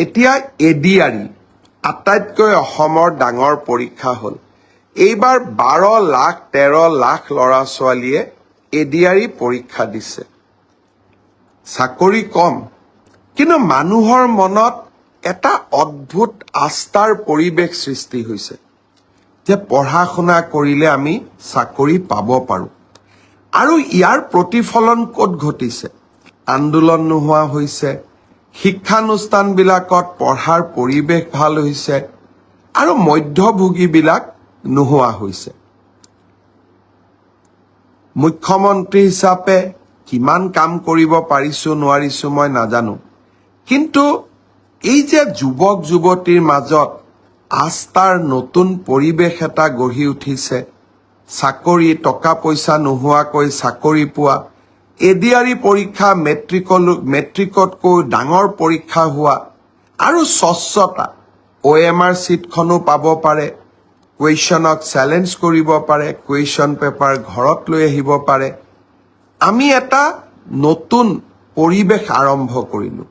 এতিয়া এডিআৰই আটাইতকৈ অসমৰ ডাঙৰ পৰীক্ষা হ'ল। এইবাৰ 12 লাখ 13 লাখ ল'ৰা ছোৱালীয়ে এডিআৰই পৰীক্ষা দিছে। চাকৰি কম, কিন্তু মানুহৰ মনত এটা অদ্ভুত আস্থাৰ পৰিৱেশ সৃষ্টি হৈছে যে পঢ়া শুনা কৰিলে আমি চাকৰি পাব পাৰোঁ। আৰু ইয়াৰ প্ৰতিফলন ক'ত ঘটিছে? আন্দোলন নোহোৱা হৈছে, শিক্ষানুষ্ঠানবিলাকত পঢ়াৰ পৰিৱেশ ভাল হৈছে, আৰু মধ্যভোগীবিলাক নোহোৱা হৈছে। মুখ্যমন্ত্ৰী হিচাপে কিমান কাম কৰিব পাৰিছোঁ নোৱাৰিছোঁ মই নাজানো, কিন্তু এই যে যুৱক যুৱতীৰ মাজত আস্থাৰ নতুন পৰিৱেশ এটা গঢ়ি উঠিছে, চাকৰি টকা পইচা নোহোৱাকৈ চাকৰি পোৱা, এডিআৰই পৰীক্ষা মেট্ৰিকতকৈ ডাঙৰ পৰীক্ষা হোৱা, আৰু স্বচ্ছতা, OMR চিটখনো পাব পাৰে, কুৱেশ্যনক চেলেঞ্জ কৰিব পাৰে, কুৱেশ্যন পেপাৰ ঘৰত লৈ আহিব পাৰে। আমি এটা নতুন পৰিৱেশ আৰম্ভ কৰিলোঁ।